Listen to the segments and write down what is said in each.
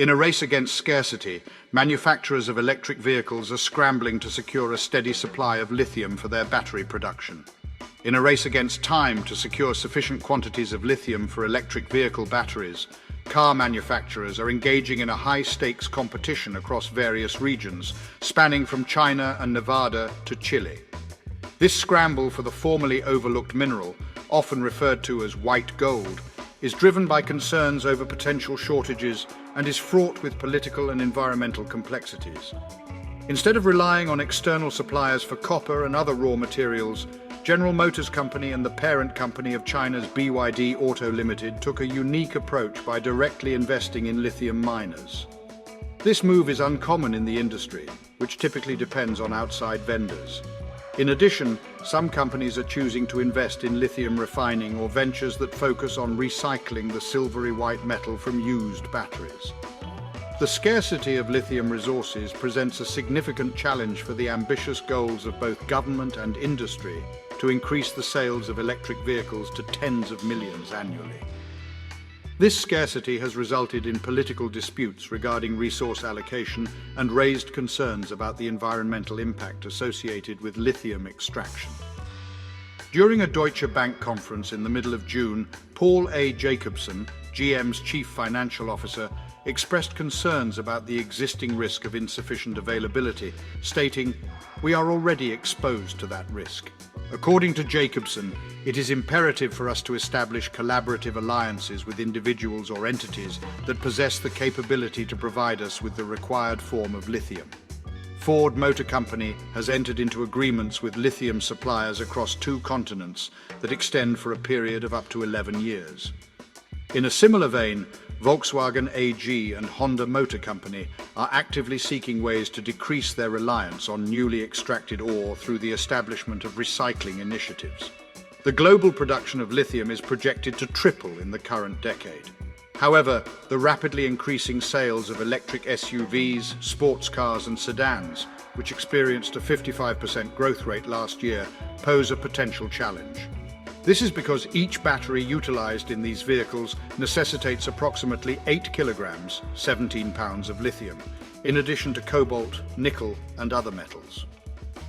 In a race against scarcity, manufacturers of electric vehicles are scrambling to secure a steady supply of lithium for their battery production. In a race against time to secure sufficient quantities of lithium for electric vehicle batteries, car manufacturers are engaging in a high-stakes competition across various regions, spanning from China and Nevada to Chile. This scramble for the formerly overlooked mineral, often referred to as white gold, is driven by concerns over potential shortages and is fraught with political and environmental complexities. Instead of relying on external suppliers for copper and other raw materials, General Motors Company and the parent company of China's BYD Auto Limited took a unique approach by directly investing in lithium miners. This move is uncommon in the industry, which typically depends on outside vendors. In addition, some companies are choosing to invest in lithium refining or ventures that focus on recycling the silvery white metal from used batteries. The scarcity of lithium resources presents a significant challenge for the ambitious goals of both government and industry to increase the sales of electric vehicles to tens of millions annually. This scarcity has resulted in political disputes regarding resource allocation and raised concerns about the environmental impact associated with lithium extraction. During a Deutsche Bank conference in the middle of June, Paul A. Jacobson, GM's chief financial officer, expressed concerns about the existing risk of insufficient availability, stating, "We are already exposed to that risk." According to Jacobson, it is imperative for us to establish collaborative alliances with individuals or entities that possess the capability to provide us with the required form of lithium. Ford Motor Company has entered into agreements with lithium suppliers across 2 continents that extend for a period of up to 11 years. In a similar vein, Volkswagen AG and Honda Motor Company are actively seeking ways to decrease their reliance on newly extracted ore through the establishment of recycling initiatives. The global production of lithium is projected to triple in the current decade. However, the rapidly increasing sales of electric SUVs, sports cars and sedans, which experienced a 55% growth rate last year, pose a potential challenge. This is because each battery utilized in these vehicles necessitates approximately 8 kilograms, 17 pounds of lithium, in addition to cobalt, nickel, and other metals.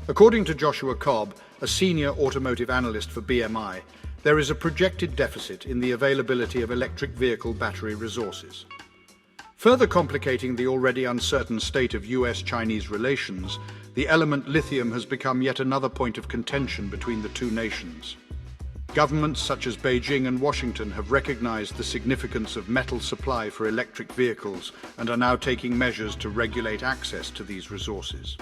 According to Joshua Cobb, a senior automotive analyst for BMI, there is a projected deficit in the availability of electric vehicle battery resources. Further complicating the already uncertain state of US-Chinese relations, the element lithium has become yet another point of contention between the 2 nations. Governments such as Beijing and Washington have recognized the significance of metal supply for electric vehicles and are now taking measures to regulate access to these resources.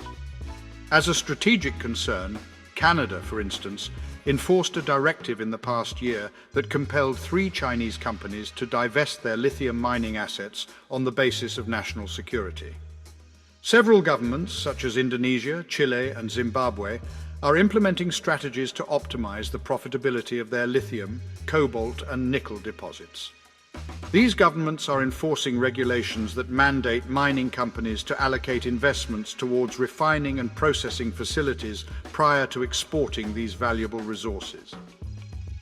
As a strategic concern, Canada, for instance, enforced a directive in the past year that compelled 3 Chinese companies to divest their lithium mining assets on the basis of national security. Several governments, such as Indonesia, Chile, and Zimbabwe, are implementing strategies to optimize the profitability of their lithium, cobalt, and nickel deposits. These governments are enforcing regulations that mandate mining companies to allocate investments towards refining and processing facilities prior to exporting these valuable resources.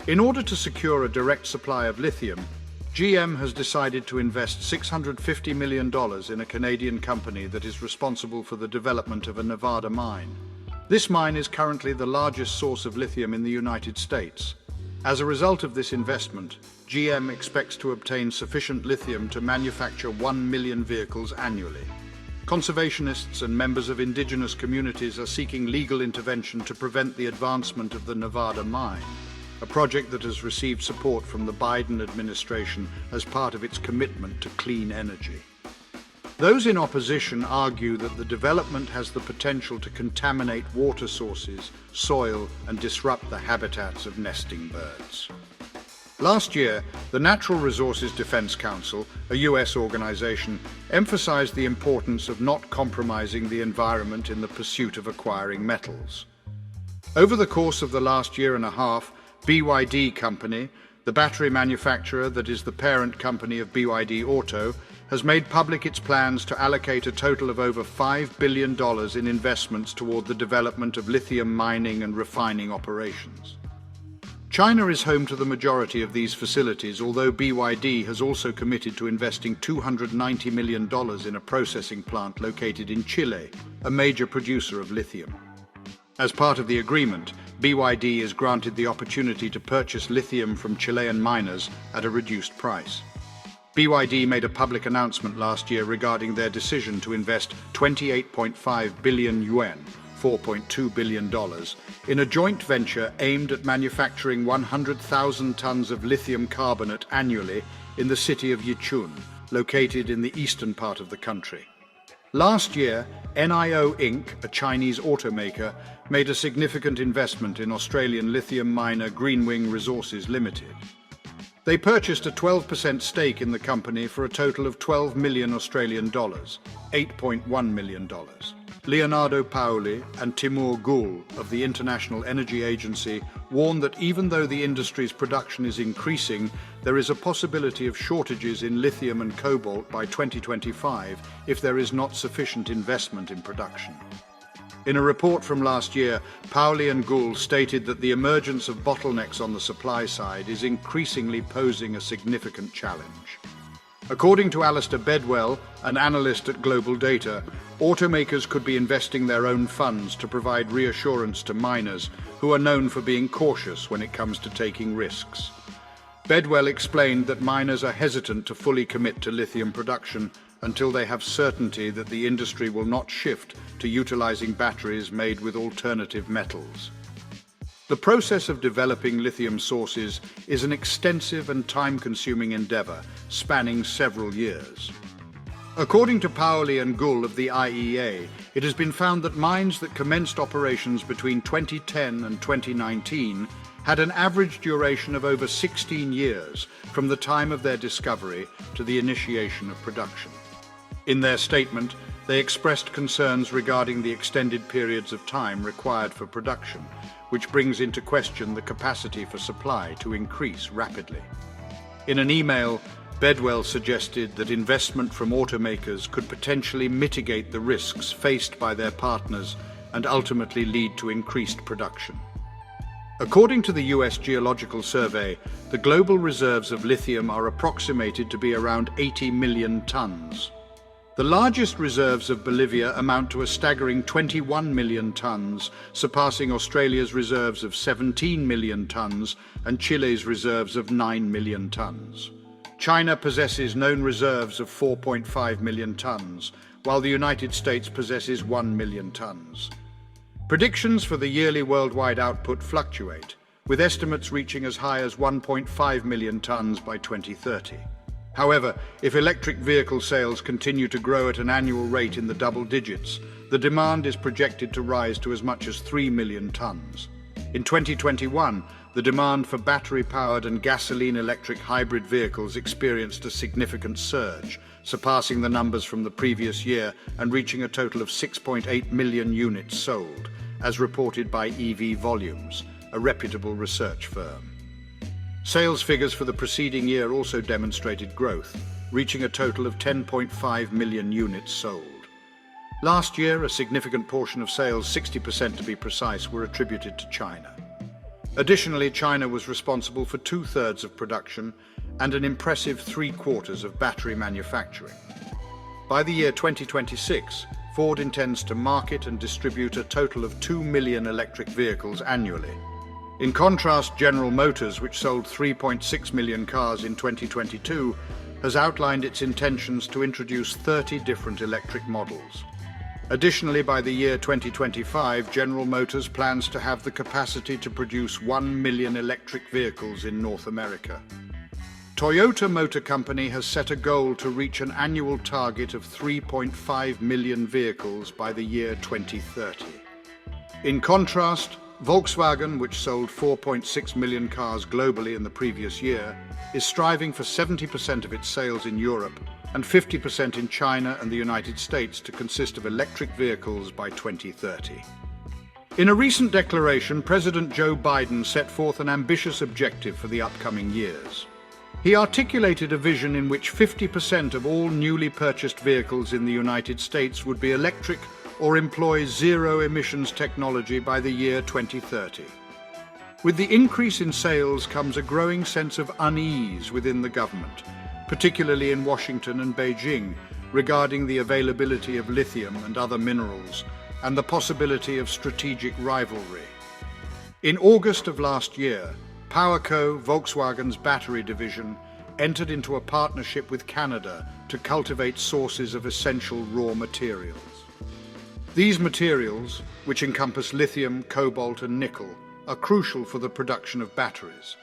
In order to secure a direct supply of lithium, GM has decided to invest $650 million in a Canadian company that is responsible for the development of a Nevada mine. This mine is currently the largest source of lithium in the United States. As a result of this investment, GM expects to obtain sufficient lithium to manufacture 1 million vehicles annually. Conservationists and members of indigenous communities are seeking legal intervention to prevent the advancement of the Nevada mine, a project that has received support from the Biden administration as part of its commitment to clean energy. Those in opposition argue that the development has the potential to contaminate water sources, soil, and disrupt the habitats of nesting birds. Last year, the Natural Resources Defense Council, a US organization, emphasized the importance of not compromising the environment in the pursuit of acquiring metals. Over the course of the last year and a half, BYD Company, the battery manufacturer that is the parent company of BYD Auto, has made public its plans to allocate a total of over $5 billion in investments toward the development of lithium mining and refining operations. China is home to the majority of these facilities, although BYD has also committed to investing $290 million in a processing plant located in Chile, a major producer of lithium. As part of the agreement, BYD is granted the opportunity to purchase lithium from Chilean miners at a reduced price. BYD made a public announcement last year regarding their decision to invest 28.5 billion yuan, $4.2 billion, in a joint venture aimed at manufacturing 100,000 tons of lithium carbonate annually in the city of Yichun, located in the eastern part of the country. Last year, NIO Inc., a Chinese automaker, made a significant investment in Australian lithium miner Greenwing Resources Limited. They purchased a 12% stake in the company for a total of 12 million Australian dollars, $8.1 million. Leonardo Paoli and Timur Gul of the International Energy Agency warn that even though the industry's production is increasing, there is a possibility of shortages in lithium and cobalt by 2025 if there is not sufficient investment in production. In a report from last year, Paoli and Gul stated that the emergence of bottlenecks on the supply side is increasingly posing a significant challenge. According to Alistair Bedwell, an analyst at Global Data, automakers could be investing their own funds to provide reassurance to miners who are known for being cautious when it comes to taking risks. Bedwell explained that miners are hesitant to fully commit to lithium production until they have certainty that the industry will not shift to utilizing batteries made with alternative metals. The process of developing lithium sources is an extensive and time-consuming endeavor spanning several years. According to Paoli and Gul of the IEA, it has been found that mines that commenced operations between 2010 and 2019 had an average duration of over 16 years from the time of their discovery to the initiation of production. In their statement, they expressed concerns regarding the extended periods of time required for production, which brings into question the capacity for supply to increase rapidly. In an email, Bedwell suggested that investment from automakers could potentially mitigate the risks faced by their partners and ultimately lead to increased production. According to the US Geological Survey, the global reserves of lithium are approximated to be around 80 million tons. The largest reserves of Bolivia amount to a staggering 21 million tons, surpassing Australia's reserves of 17 million tons and Chile's reserves of 9 million tons. China possesses known reserves of 4.5 million tons, while the United States possesses 1 million tons. Predictions for the yearly worldwide output fluctuate, with estimates reaching as high as 1.5 million tons by 2030. However, if electric vehicle sales continue to grow at an annual rate in the double digits, the demand is projected to rise to as much as 3 million tons. In 2021, the demand for battery-powered and gasoline-electric hybrid vehicles experienced a significant surge, surpassing the numbers from the previous year and reaching a total of 6.8 million units sold, as reported by EV Volumes, a reputable research firm. Sales figures for the preceding year also demonstrated growth, reaching a total of 10.5 million units sold. Last year, a significant portion of sales, 60% to be precise, were attributed to China. Additionally, China was responsible for 2/3 of production and an impressive 3/4 of battery manufacturing. By the year 2026, Ford intends to market and distribute a total of 2 million electric vehicles annually. In contrast, General Motors, which sold 3.6 million cars in 2022, has outlined its intentions to introduce 30 different electric models. Additionally, by the year 2025, General Motors plans to have the capacity to produce 1 million electric vehicles in North America. Toyota Motor Company has set a goal to reach an annual target of 3.5 million vehicles by the year 2030. In contrast, Volkswagen, which sold 4.6 million cars globally in the previous year, is striving for 70% of its sales in Europe and 50% in China and the United States to consist of electric vehicles by 2030. In a recent declaration, President Joe Biden set forth an ambitious objective for the upcoming years. He articulated a vision in which 50% of all newly purchased vehicles in the United States would be electric or employ zero-emissions technology by the year 2030. With the increase in sales comes a growing sense of unease within the government, particularly in Washington and Beijing, regarding the availability of lithium and other minerals and the possibility of strategic rivalry. In August of last year, PowerCo, Volkswagen's battery division, entered into a partnership with Canada to cultivate sources of essential raw materials. These materials, which encompass lithium, cobalt and nickel, are crucial for the production of batteries.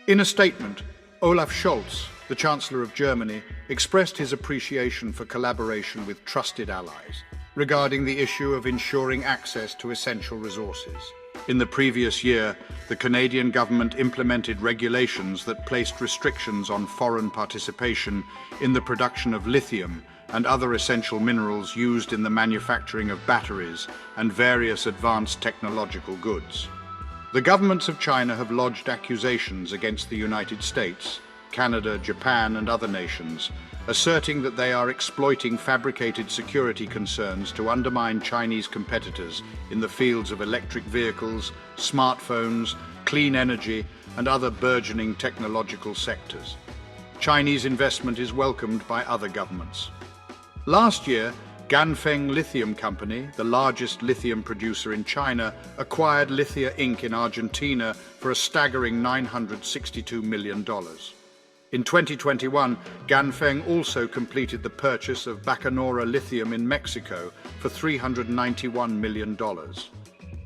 In a statement, Olaf Scholz, the Chancellor of Germany, expressed his appreciation for collaboration with trusted allies regarding the issue of ensuring access to essential resources. In the previous year, the Canadian government implemented regulations that placed restrictions on foreign participation in the production of lithium and other essential minerals used in the manufacturing of batteries and various advanced technological goods. The governments of China have lodged accusations against the United States, Canada, Japan and other nations, asserting that they are exploiting fabricated security concerns to undermine Chinese competitors in the fields of electric vehicles, smartphones, clean energy and other burgeoning technological sectors. Chinese investment is welcomed by other governments. Last year, Ganfeng Lithium Company, the largest lithium producer in China, acquired Lithium Inc. in Argentina for a staggering $962 million. In 2021, Ganfeng also completed the purchase of Bacanora Lithium in Mexico for $391 million.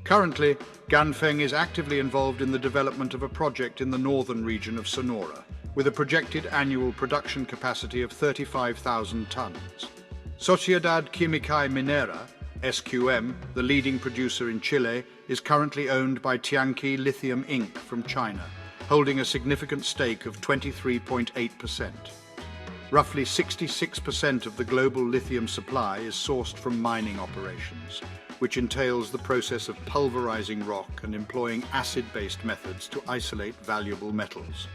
Currently, Ganfeng is actively involved in the development of a project in the northern region of Sonora, with a projected annual production capacity of 35,000 tons. Sociedad Química Minera, SQM, the leading producer in Chile, is currently owned by Tianqi Lithium Inc. from China, holding a significant stake of 23.8%. Roughly 66% of the global lithium supply is sourced from mining operations, which entails the process of pulverizing rock and employing acid-based methods to isolate valuable metals.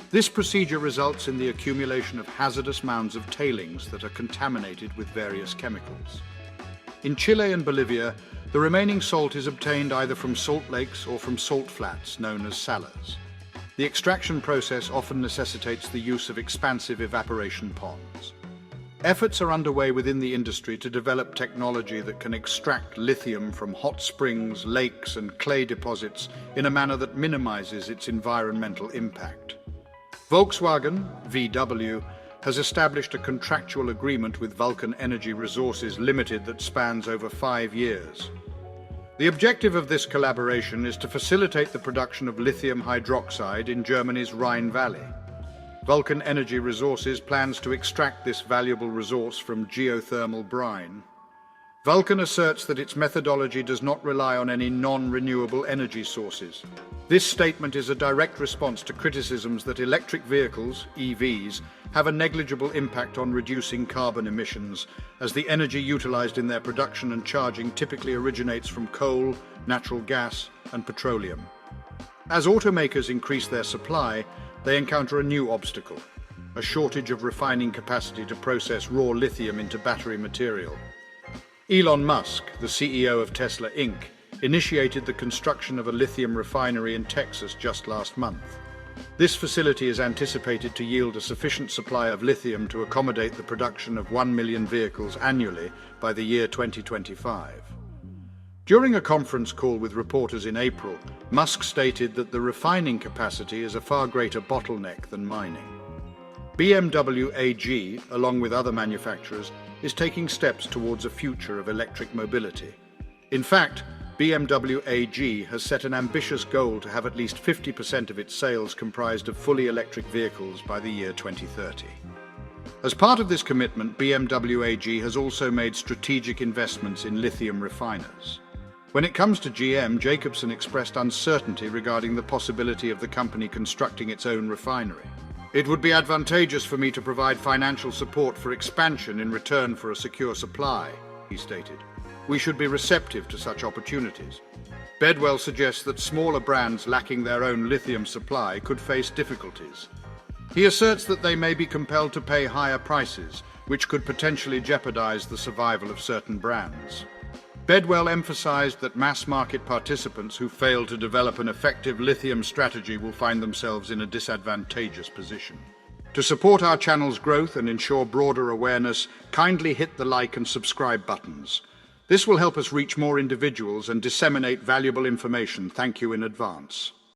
This procedure results in the accumulation of hazardous mounds of tailings that are contaminated with various chemicals. In Chile and Bolivia, the remaining salt is obtained either from salt lakes or from salt flats known as salas. The extraction process often necessitates the use of expansive evaporation ponds. Efforts are underway within the industry to develop technology that can extract lithium from hot springs, lakes and clay deposits in a manner that minimizes its environmental impact. Volkswagen, VW, has established a contractual agreement with Vulcan Energy Resources Limited that spans over 5 years. The objective of this collaboration is to facilitate the production of lithium hydroxide in Germany's Rhine Valley. Vulcan Energy Resources plans to extract this valuable resource from geothermal brine. Vulcan asserts that its methodology does not rely on any non-renewable energy sources. This statement is a direct response to criticisms that electric vehicles, EVs, have a negligible impact on reducing carbon emissions, as the energy utilized in their production and charging typically originates from coal, natural gas, and petroleum. As automakers increase their supply, they encounter a new obstacle: a shortage of refining capacity to process raw lithium into battery material. Elon Musk, the CEO of Tesla Inc., initiated the construction of a lithium refinery in Texas just last month. This facility is anticipated to yield a sufficient supply of lithium to accommodate the production of 1 million vehicles annually by the year 2025. During a conference call with reporters in April, Musk stated that the refining capacity is a far greater bottleneck than mining. BMW AG, along with other manufacturers, is taking steps towards a future of electric mobility. In fact, BMW AG has set an ambitious goal to have at least 50% of its sales comprised of fully electric vehicles by the year 2030. As part of this commitment, BMW AG has also made strategic investments in lithium refiners. When it comes to GM, Jacobson expressed uncertainty regarding the possibility of the company constructing its own refinery. "It would be advantageous for me to provide financial support for expansion in return for a secure supply," he stated. "We should be receptive to such opportunities." Bedwell suggests that smaller brands lacking their own lithium supply could face difficulties. He asserts that they may be compelled to pay higher prices, which could potentially jeopardize the survival of certain brands. Bedwell emphasized that mass market participants who fail to develop an effective lithium strategy will find themselves in a disadvantageous position. To support our channel's growth and ensure broader awareness, kindly hit the like and subscribe buttons. This will help us reach more individuals and disseminate valuable information. Thank you in advance.